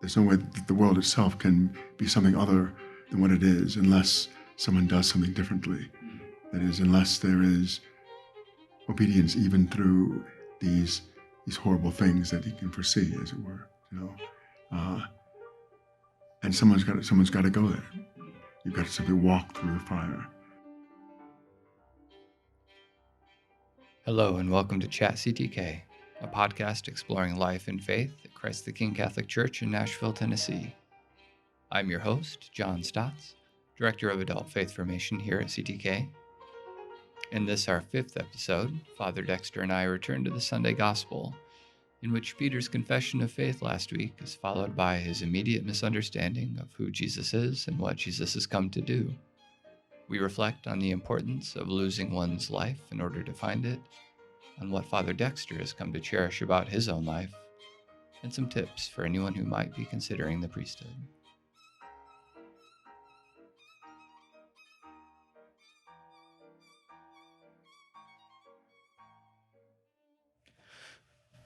there's no way that the world itself can be something other than what it is unless someone does something differently. That is, unless there is obedience even through these horrible things that he can foresee, as it were. And someone's got to go there. You've got to simply walk through the fire. Hello and welcome to Chat CTK, a podcast exploring life and faith at Christ the King Catholic Church in Nashville, Tennessee. I'm your host, John Stotts, Director of Adult Faith Formation here at CTK. In this, our fifth episode, Father Dexter and I return to the Sunday Gospel, in which Peter's confession of faith last week is followed by his immediate misunderstanding of who Jesus is and what Jesus has come to do. We reflect on the importance of losing one's life in order to find it, on what Father Dexter has come to cherish about his own life, and some tips for anyone who might be considering the priesthood.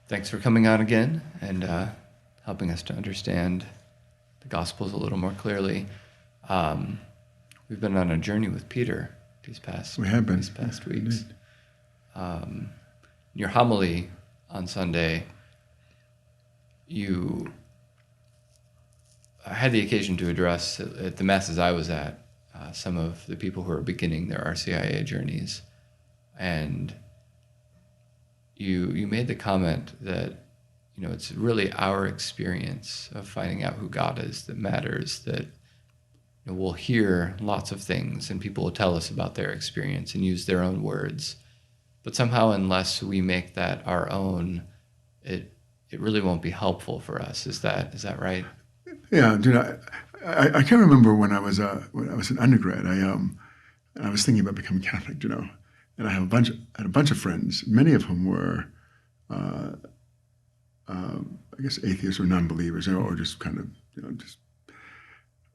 Thanks for coming on again and helping us to understand the Gospels a little more clearly. We've been on a journey with Peter these past weeks. Your homily on Sunday, you had the occasion to address at the masses I was at some of the people who are beginning their RCIA journeys, and you made the comment that it's really our experience of finding out who God is that matters, that we'll hear lots of things and people will tell us about their experience and use their own words. But somehow, unless we make that our own, it really won't be helpful for us. Is that right? Yeah, I can't remember when I was an undergrad. I was thinking about becoming Catholic, and I had a bunch of friends, many of whom were, I guess, atheists or non-believers, or just kind of just.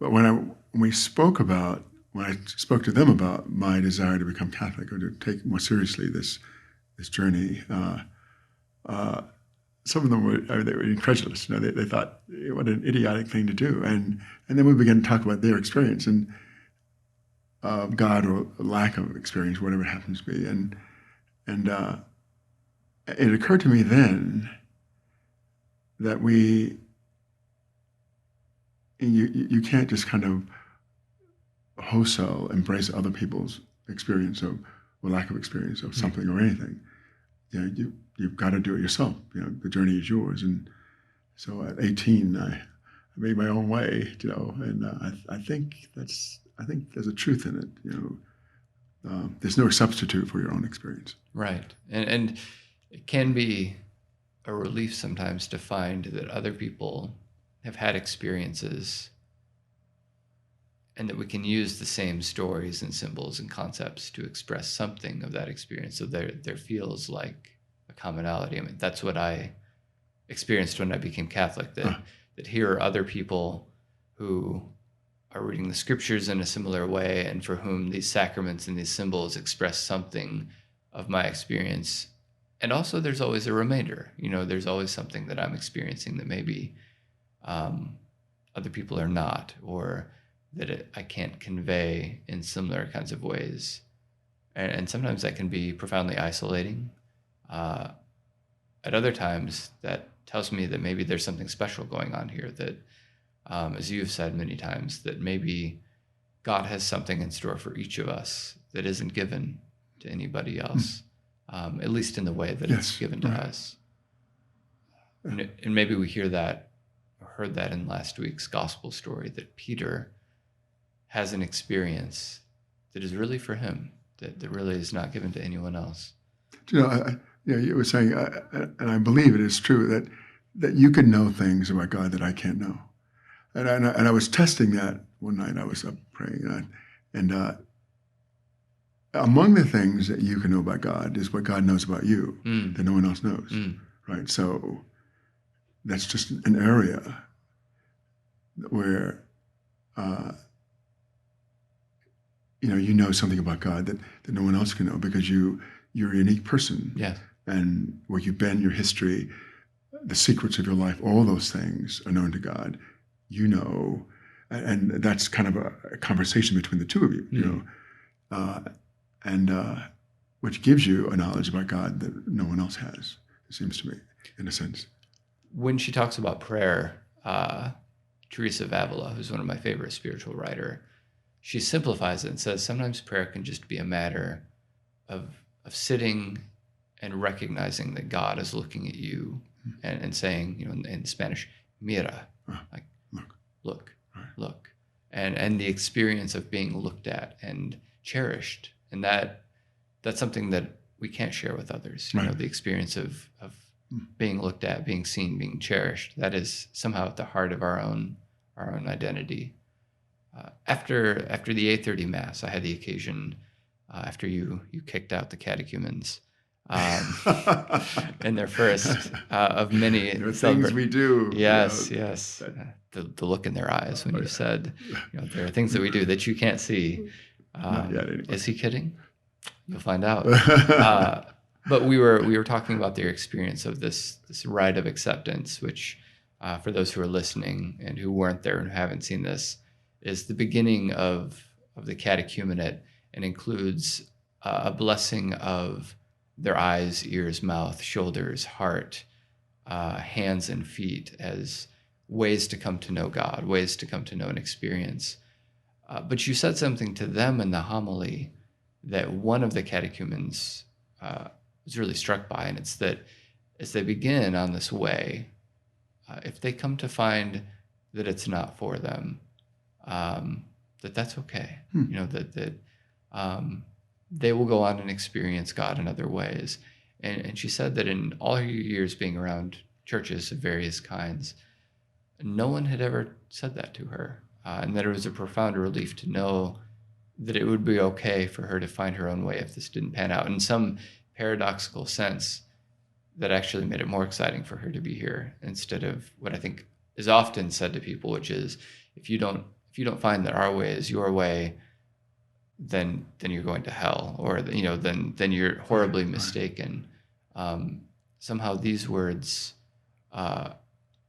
But when I spoke to them about my desire to become Catholic or to take more seriously this journey, some of them were incredulous. They thought, what an idiotic thing to do. And then we began to talk about their experience and God or lack of experience, whatever it happens to be. And it occurred to me then that you can't just kind of wholesale embrace other people's experience or lack of experience of something or anything. You've got to do it yourself. The journey is yours. And so at 18, I made my own way. And I think there's a truth in it. There's no substitute for your own experience. Right, and it can be a relief sometimes to find that other people have had experiences and that we can use the same stories and symbols and concepts to express something of that experience. So there feels like a commonality. I mean, that's what I experienced when I became Catholic, that here are other people who are reading the scriptures in a similar way and for whom these sacraments and these symbols express something of my experience. And also there's always a remainder. There's always something that I'm experiencing that maybe other people are not, or that I can't convey in similar kinds of ways. And sometimes that can be profoundly isolating. At other times, that tells me that maybe there's something special going on here, that, as you've said many times, that maybe God has something in store for each of us that isn't given to anybody else, at least in the way that it's given to us. And maybe we heard that in last week's gospel story, that Peter has an experience that is really for him, that really is not given to anyone else. You were saying, and I believe it is true, that you can know things about God that I can't know. And I was testing that one night. I was up praying, and among the things that you can know about God is what God knows about you that no one else knows, right? So that's just an area where you know something about God that no one else can know, because you're a unique person. Yes. And where you've been, your history, the secrets of your life, all those things are known to God. You know, and that's kind of a conversation between the two of you, you know, and which gives you a knowledge about God that no one else has, it seems to me, in a sense. When she talks about prayer, Teresa of Avila, who's one of my favorite spiritual writer, she simplifies it and says sometimes prayer can just be a matter of sitting and recognizing that God is looking at you and saying, you know, in Spanish, mira, like look, look, and the experience of being looked at and cherished, and that's something that we can't share with others. You know, the experience of being looked at, being seen, being cherished. That is somehow at the heart of our own identity. After the 8:30 Mass, I had the occasion, after you kicked out the catechumens, in their first of many there are things we do. Yes, yes. The look in their eyes when you said, you know, there are things that we do that you can't see. Not yet, anyway. Is he kidding? You'll find out. But we were talking about their experience of this rite of acceptance, which, for those who are listening and who weren't there and who haven't seen this, is the beginning of the catechumenate and includes a blessing of their eyes, ears, mouth, shoulders, heart, hands, and feet as ways to come to know God, ways to come to know an experience. But you said something to them in the homily that one of the catechumens was really struck by, and it's that as they begin on this way, if they come to find that it's not for them, that's okay. You know, that they will go on and experience God in other ways. And she said that in all her years being around churches of various kinds, no one had ever said that to her, and that it was a profound relief to know that it would be okay for her to find her own way if this didn't pan out. In some paradoxical sense, that actually made it more exciting for her to be here, instead of what I think is often said to people, which is, if you don't find that our way is your way, then you're going to hell, or, you know, then you're horribly mistaken. Somehow these words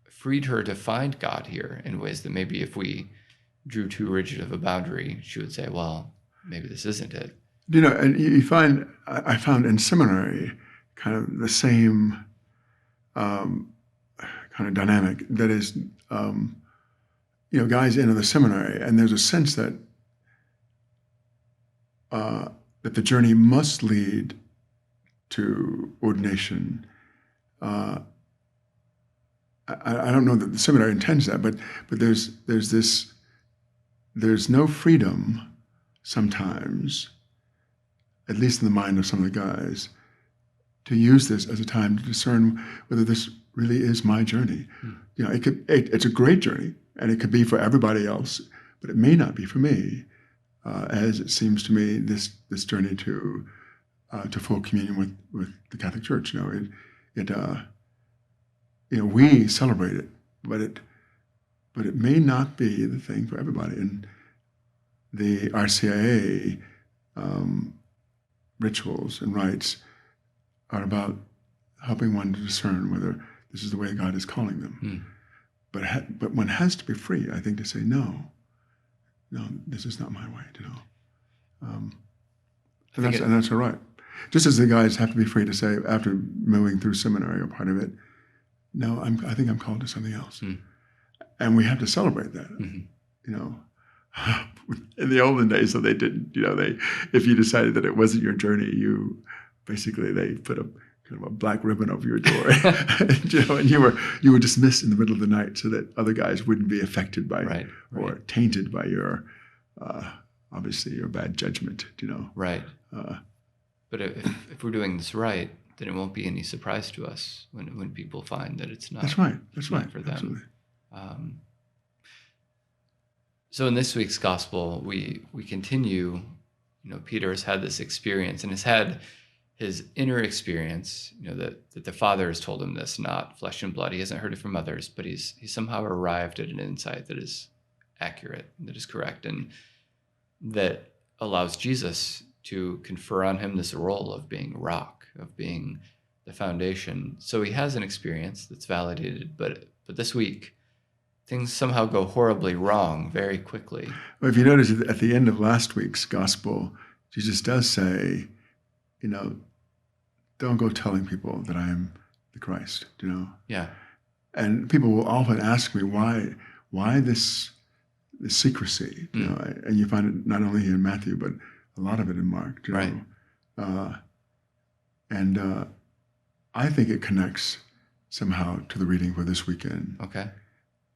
freed her to find God here in ways that maybe if we drew too rigid of a boundary, she would say, well, maybe this isn't it. You know, and you find, I found in seminary kind of the same kind of dynamic. That is, you know, guys enter the seminary, and there's a sense that that the journey must lead to ordination. I don't know that the seminary intends that, but there's no freedom sometimes, at least in the mind of some of the guys, to use this as a time to discern whether this really is my journey. You know, it's a great journey, and it could be for everybody else, but it may not be for me, as it seems to me this journey to full communion with the Catholic Church. You know, you know, we celebrate it, but it may not be the thing for everybody. And the RCIA rituals and rites are about helping one to discern whether this is the way God is calling them. But one has to be free, I think, to say, no, this is not my way to know. And that's all right. Just as the guys have to be free to say, after moving through seminary or part of it, no, I think I'm called to something else. And we have to celebrate that. You know, in the olden days, so they didn't, you know, if you decided that it wasn't your journey, they put a kind of a black ribbon over your door, you know, and you were dismissed in the middle of the night so that other guys wouldn't be affected by or tainted by your obviously your bad judgment, you know. Right. But if we're doing this right, then it won't be any surprise to us when people find that it's not. That's right for them. Absolutely. So in this week's gospel, we continue. You know, Peter has had this experience and has had his inner experience. You know, that the Father has told him this, not flesh and blood. He hasn't heard it from others, but he's somehow arrived at an insight that is accurate, that is correct, and that allows Jesus to confer on him this role of being rock, of being the foundation. So he has an experience that's validated, but this week things somehow go horribly wrong very quickly. Well, if you notice at the end of last week's gospel, Jesus does say, don't go telling people that I am the Christ, Yeah. And people will often ask me why this secrecy, and you find it not only in Matthew, but a lot of it in Mark, Right. And I think it connects somehow to the reading for this weekend. Okay.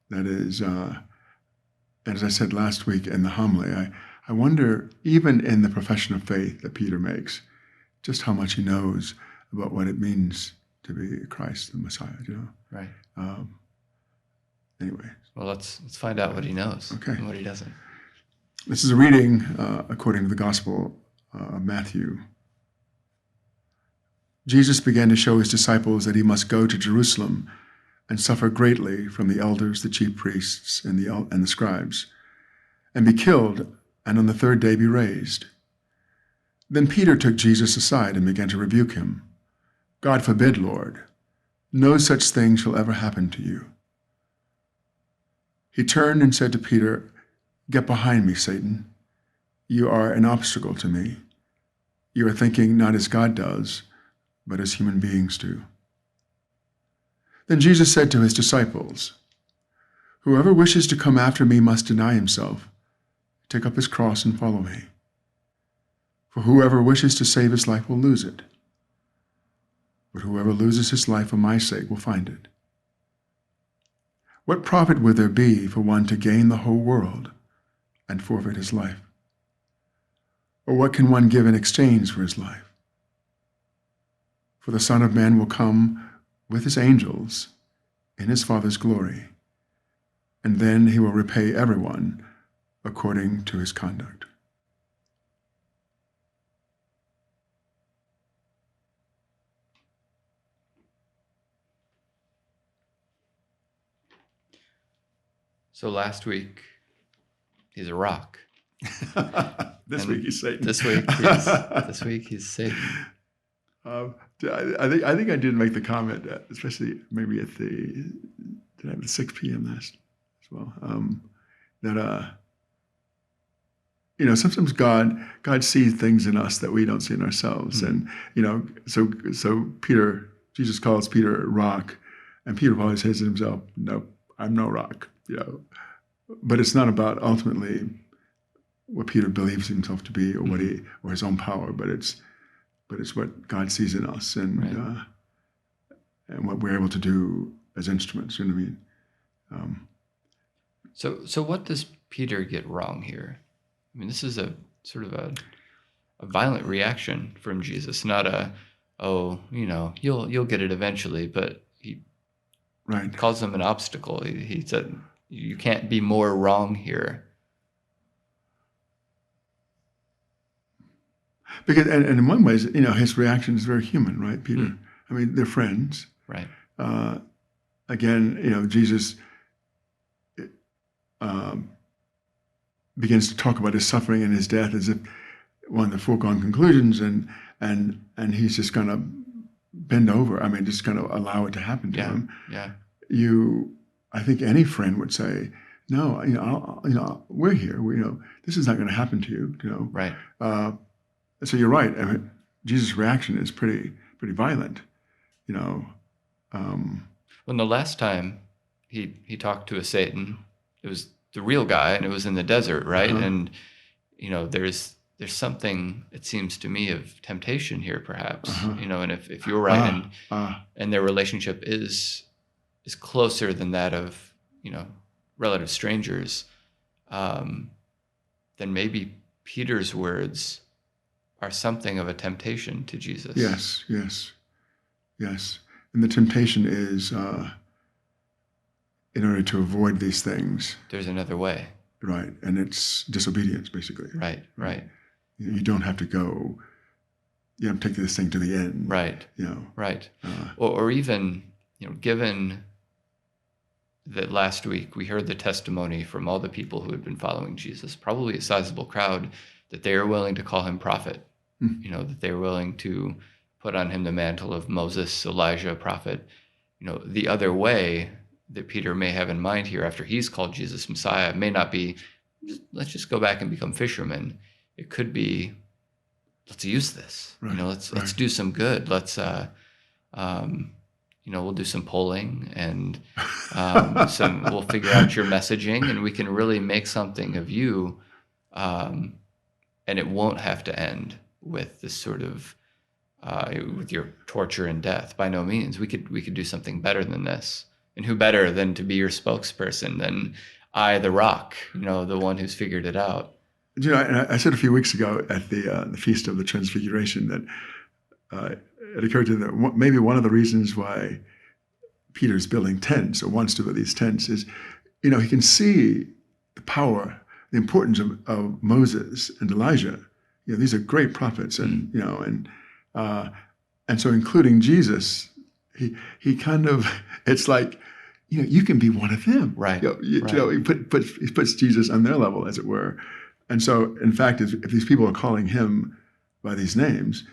That is, as I said last week in the homily, I wonder, even in the profession of faith that Peter makes, just how much he knows about what it means to be Christ, the Messiah, Right. Anyway. Well, let's find out what he knows and what he doesn't. This is a reading according to the Gospel of Matthew. Jesus began to show his disciples that he must go to Jerusalem and suffer greatly from the elders, the chief priests, and the scribes, and be killed, and on the third day be raised. Then Peter took Jesus aside and began to rebuke him. God forbid, Lord, no such thing shall ever happen to you. He turned and said to Peter, Get behind me, Satan. You are an obstacle to me. You are thinking not as God does, but as human beings do. Then Jesus said to his disciples, Whoever wishes to come after me must deny himself, take up his cross and follow me. For whoever wishes to save his life will lose it. But whoever loses his life for my sake will find it. What profit would there be for one to gain the whole world and forfeit his life? Or what can one give in exchange for his life? For the Son of Man will come with his angels in his Father's glory, and then he will repay everyone according to his conduct. So last week, he's a rock. This week he's Satan. This week he's Satan. I think I did make the comment, especially maybe at the 6 p.m. last as well, that sometimes God sees things in us that we don't see in ourselves, and so Jesus calls Peter a rock, and Peter probably says to himself, "Nope, I'm no rock." But it's not about ultimately what Peter believes himself to be, or what or his own power, but it's what God sees in us, and Right. And what we're able to do as instruments. You know what I mean? So what does Peter get wrong here? I mean, this is a sort of a violent reaction from Jesus, not you'll get it eventually, but he calls him an obstacle. He said, you can't be more wrong here. Because, and in one way, his reaction is very human, right, Peter? I mean, they're friends. Right. Again, Jesus begins to talk about his suffering and his death as if one of the foregone conclusions, and he's just going to bend over. I mean, just going to allow it to happen to him. Yeah. I think any friend would say, no, we're here. This is not going to happen to you. Right. So you're right. I mean, Jesus' reaction is pretty violent. When the last time he talked to a Satan, it was the real guy, and it was in the desert, right? And there's something, it seems to me, of temptation here, perhaps. And if you're right, and their relationship is closer than that of relative strangers, then maybe Peter's words are something of a temptation to Jesus. Yes. And the temptation is, in order to avoid these things, there's another way. Right, and it's disobedience, basically. Right. You don't have to go. You have to take this thing to the end. Right. Right. Or even, given that last week we heard the testimony from all the people who had been following Jesus, probably a sizable crowd, that they are willing to call him prophet. That they are willing to put on him the mantle of Moses, Elijah, prophet. The other way that Peter may have in mind here after he's called Jesus Messiah may not be, let's just go back and become fishermen. It could be, let's use this. Right, Let's do some good. Let's we'll do some polling and we'll figure out your messaging, and we can really make something of you, and it won't have to end with this sort of with your torture and death. By no means. We could do something better than this. And who better than to be your spokesperson than I, the rock, the one who's figured it out. And I said a few weeks ago at the Feast of the Transfiguration that it occurred to me that maybe one of the reasons why Peter's building tents or wants to build these tents is, he can see the power, the importance of Moses and Elijah. These are great prophets, and and so including Jesus, he kind of, it's like, you can be one of them. Right. He puts Jesus on their level, as it were. And so, in fact, if these people are calling him by these names,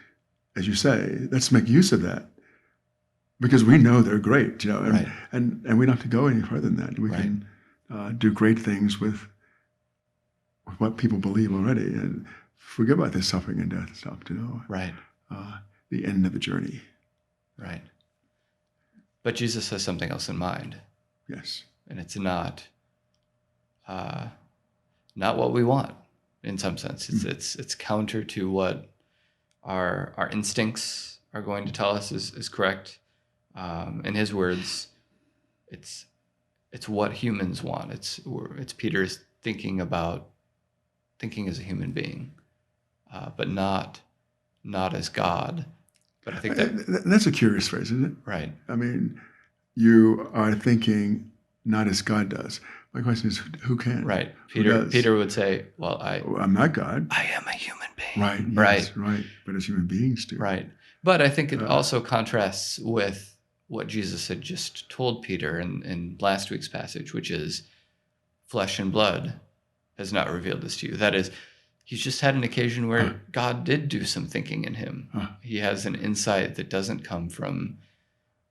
as you say, let's make use of that, because we know they're great, Right. and we don't have to go any further than that. We Right. can do great things with what people believe already, and forget about this suffering and death stuff, Right. The end of the journey. Right. But Jesus has something else in mind. Yes. And it's not what we want in some sense. It's counter to what our instincts are going to tell us is correct. In his words, it's what humans want. It's Peter's thinking as a human being, but not as God. But I think that's a curious phrase, isn't it? Right. I mean, you are thinking not as God does. My question is, who can? Right. Peter would say, well, I'm not God. I am a human being. Right. Yes, right. But as human beings do. Right. But I think it also contrasts with what Jesus had just told Peter in last week's passage, which is, flesh and blood has not revealed this to you. That is, he's just had an occasion where God did do some thinking in him. He has an insight that doesn't come from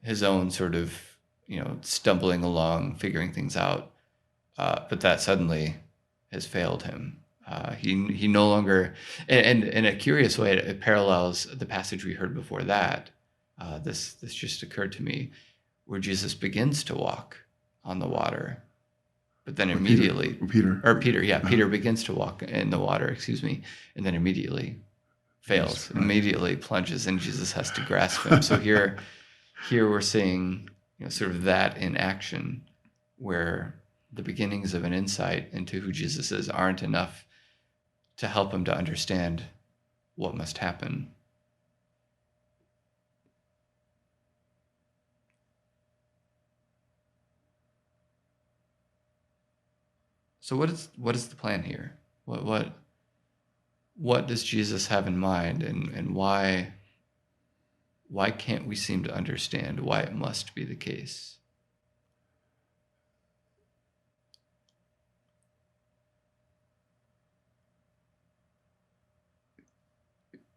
his own sort of, stumbling along, figuring things out. But that suddenly has failed him. He no longer, and in a curious way, it parallels the passage we heard before that. This just occurred to me, where Jesus begins to walk on the water, but then immediately Peter begins to walk in the water, and then immediately fails, immediately plunges, and Jesus has to grasp him. So here we're seeing sort of that in action, where the beginnings of an insight into who Jesus is aren't enough to help him to understand what must happen. So what is the plan here? What does Jesus have in mind, and why can't we seem to understand why it must be the case?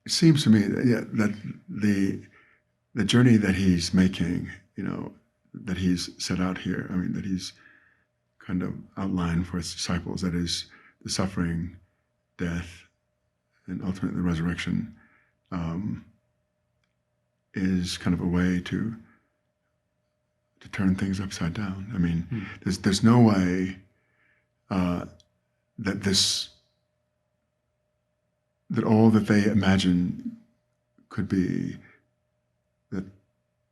It seems to me that the journey that he's making, that he's set out here, that he's kind of outlined for his disciples, that is the suffering, death, and ultimately the resurrection, is kind of a way to turn things upside down. There's no way that all that they imagine could be, that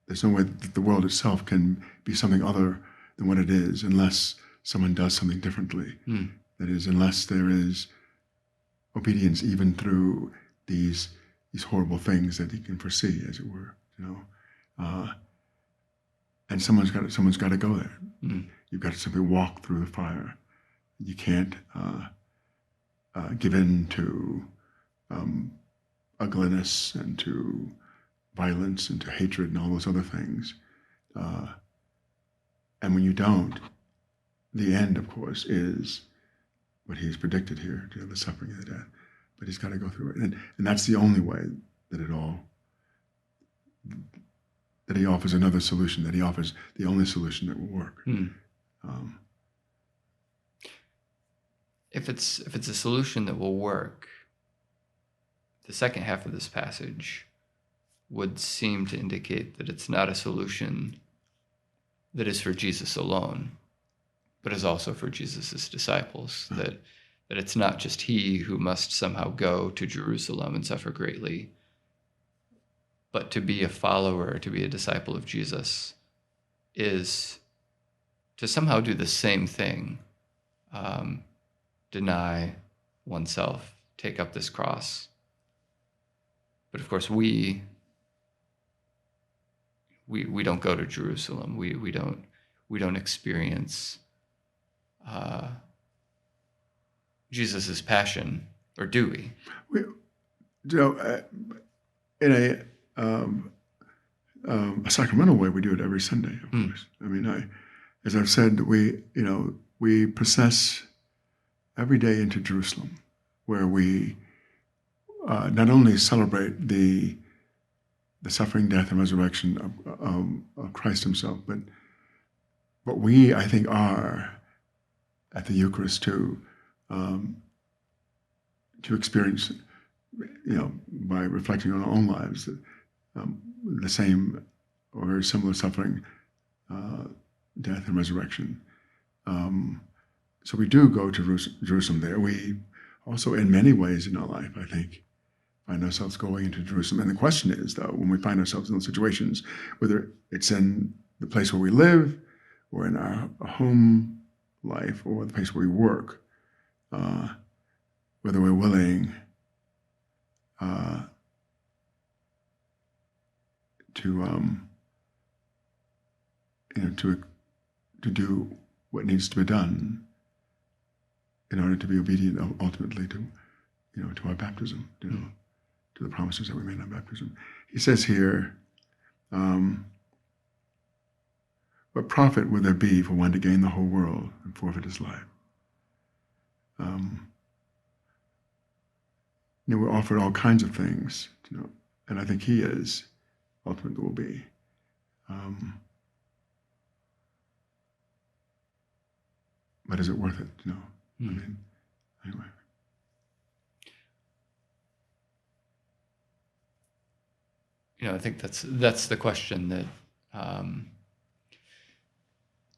there's no way that the world itself can be something other than what it is, unless someone does something differently. That is, unless there is obedience even through these horrible things that he can foresee, as it were, and someone's got to go there. You've got to simply walk through the fire. You can't give in to ugliness and to violence and to hatred and all those other things. And when you don't, the end, of course, is what he's predicted here, the suffering and the death. But he's got to go through it. And that's the only way that it all that he offers another solution, that he offers the only solution that will work. Um, If it's a solution that will work, the second half of this passage would seem to indicate that it's not a solution that is for Jesus alone, but is also for Jesus' disciples, that it's not just he who must somehow go to Jerusalem and suffer greatly, but to be a follower, to be a disciple of Jesus, is to somehow do the same thing, deny oneself, take up this cross. But of course, we don't go to Jerusalem. We don't experience Jesus's passion, or do we? In a sacramental way, we do it every Sunday, of course. I mean, as I've said, we process every day into Jerusalem, where we not only celebrate the suffering, death, and resurrection of Christ himself, but we, I think, are at the Eucharist to experience, by reflecting on our own lives, the same or very similar suffering, death, and resurrection. So we do go to Jerusalem there. We also, in many ways in our life, I think, find ourselves going into Jerusalem. And the question is, though, when we find ourselves in those situations, whether it's in the place where we live, or in our home life, or the place where we work, whether we're willing to do what needs to be done in order to be obedient ultimately to our baptism, to the promises that we made in our baptism. He says here, what profit would there be for one to gain the whole world and forfeit his life? We're offered all kinds of things, and I think he is ultimately will be. But is it worth it? I mean, anyway. I think that's the question that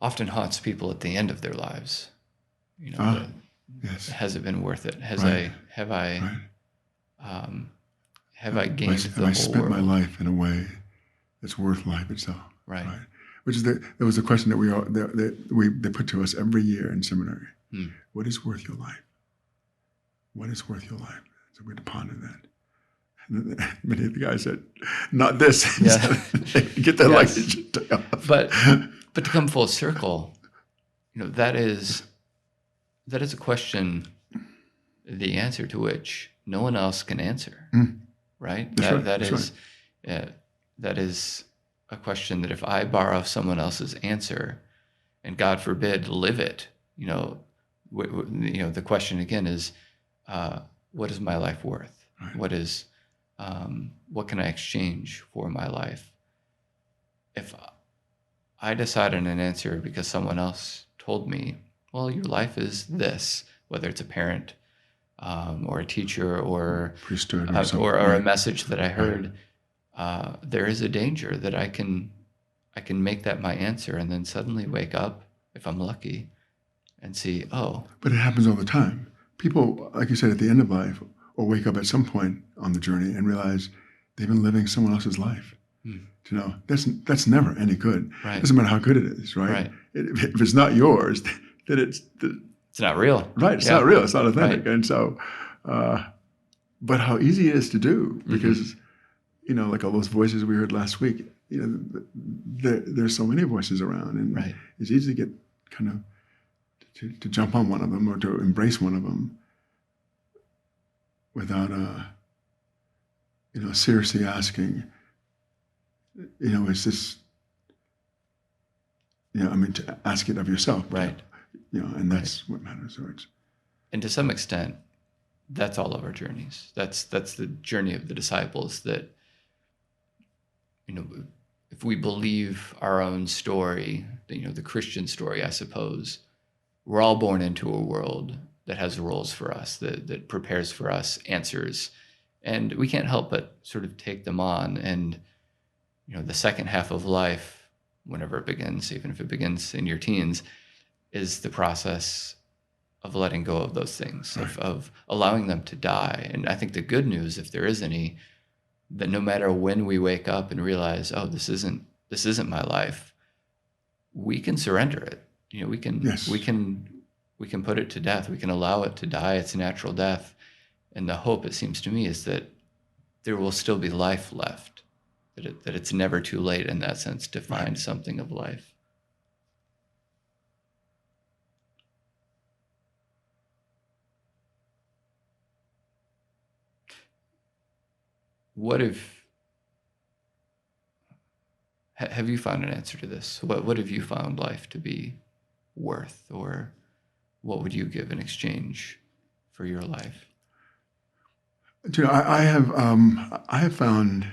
often haunts people at the end of their lives. Yes. Has it been worth it? Have I gained the whole world? Have I spent my life in a way that's worth life itself? Right. Which is there was a question that they put to us every year in seminary. What is worth your life? What is worth your life? So we had to ponder that. And many of the guys said, "Not this." Yeah. Get that luggage. But to come full circle, that is a question, the answer to which no one else can answer. Right? That is a question that if I borrow someone else's answer, and God forbid live it, the question again is, what is my life worth? Right. What can I exchange for my life? If I decide on an answer because someone else told me, well, your life is this, whether it's a parent, or a teacher, or priesthood, or a message that I heard, there is a danger that I can make that my answer, and then suddenly wake up, if I'm lucky, and see, oh. But it happens all the time. People, like you said, at the end of life, or wake up at some point on the journey and realize they've been living someone else's life. That's never any good. Right. It doesn't matter how good it is, right? If it's not yours, then it's not real. Right, it's not real. It's not authentic. Right. And so, but how easy it is to do, because, like all those voices we heard last week, there's so many voices around, and it's easy to get kind of to jump on one of them or to embrace one of them without seriously asking, is this, to ask it of yourself. Right. And that's what matters. And to some extent, that's all of our journeys. That's the journey of the disciples, that if we believe our own story, the Christian story, I suppose, we're all born into a world that has roles for us, that prepares for us answers. And we can't help but sort of take them on. And, the second half of life, whenever it begins, even if it begins in your teens, is the process of letting go of those things, Right. of allowing them to die. And I think the good news, if there is any, that no matter when we wake up and realize, oh, this isn't my life, we can surrender it. Yes. We can put it to death. We can allow it to die its natural death. And the hope, it seems to me, is that there will still be life left, that it's never too late in that sense to find Right. something of life. What if have you found an answer to this? What have you found life to be worth, or what would you give in exchange for your life? I have found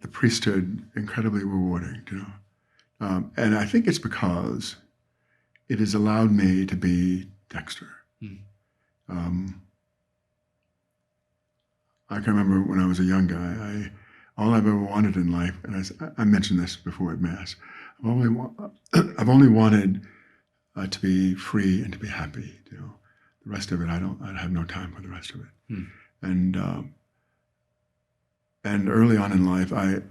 the priesthood incredibly rewarding. And I think it's because it has allowed me to be Dexter. Hmm. I can remember when I was a young guy, all I've ever wanted in life, and I mentioned this before at Mass, I've only wanted to be free and to be happy. The rest of it, I have no time for the rest of it. Hmm. And early on in life, I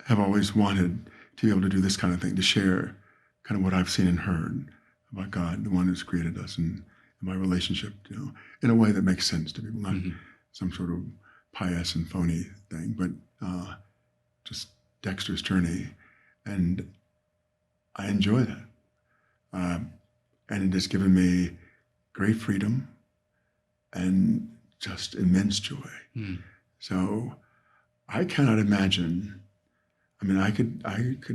have always wanted to be able to do this kind of thing, to share kind of what I've seen and heard about God, the one who's created us, and my relationship, in a way that makes sense to people, not some sort of pious and phony thing, but just Dexter's journey. And I enjoy that. And it has given me great freedom and just immense joy. So I cannot imagine. I mean, I could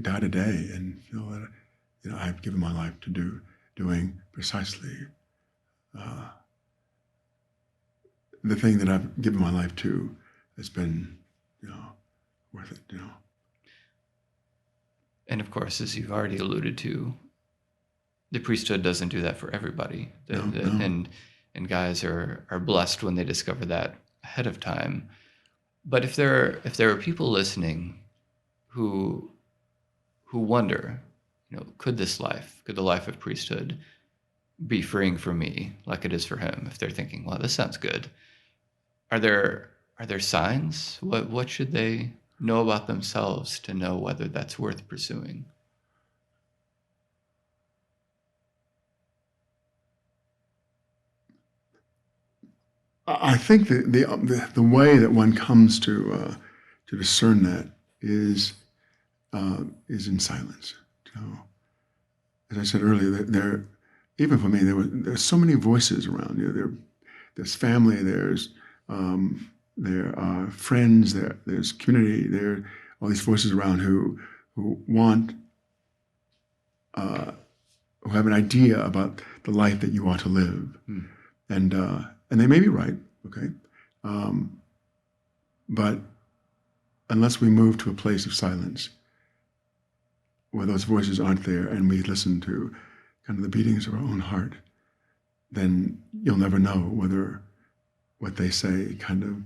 die today and feel that I've given my life to doing precisely the thing that I've given my life to has been worth it. And of course, as you've already alluded to, the priesthood doesn't do that for everybody. No. And guys are blessed when they discover that ahead of time. But if there are people listening who wonder, could the life of priesthood be freeing for me like it is for him? If they're thinking, well, this sounds good. Are there signs? What should they know about themselves to know whether that's worth pursuing? I think that the way that one comes to discern that is in silence. So, as I said earlier, even for me, there's so many voices around you. There's family, there are friends, there's community, there are all these voices around who want who have an idea about the life that you want to live, and they may be right, okay, but unless we move to a place of silence where those voices aren't there and we listen to kind of the beatings of our own heart, then you'll never know whether what they say kind of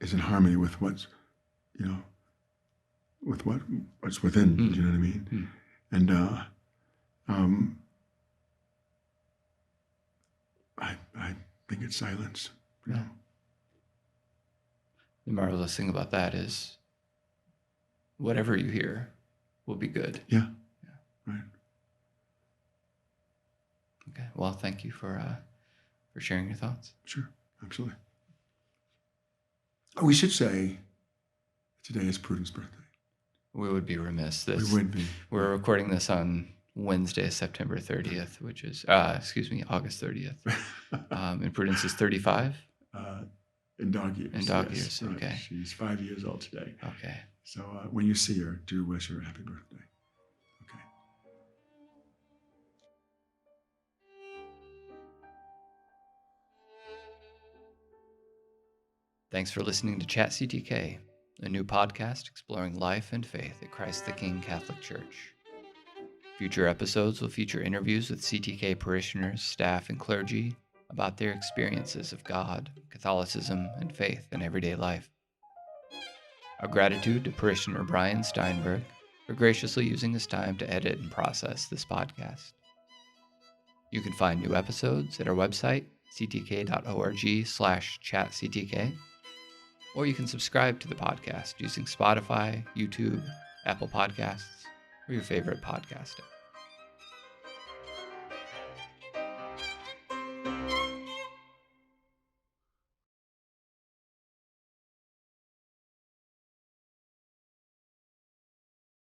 is in harmony with what's within. Do you know what I mean? And I think it's silence. Yeah. The marvelous thing about that is whatever you hear will be good. Yeah. Right. Okay. Well, thank you for sharing your thoughts. Sure. Absolutely. We should say today is Prudence' birthday. We would be remiss. We would be. We're recording this on Wednesday, September 30th, which is, August 30th. And Prudence is 35? In dog years. In dog yes, years, right. okay. She's 5 years old today. Okay. So when you see her, do wish her a happy birthday. Okay. Thanks for listening to Chat CTK, a new podcast exploring life and faith at Christ the King Catholic Church. Future episodes will feature interviews with CTK parishioners, staff, and clergy about their experiences of God, Catholicism, and faith in everyday life. Our gratitude to parishioner Brian Steinberg for graciously using his time to edit and process this podcast. You can find new episodes at our website, ctk.org/chatctk, or you can subscribe to the podcast using Spotify, YouTube, Apple Podcasts, or your favorite podcast app.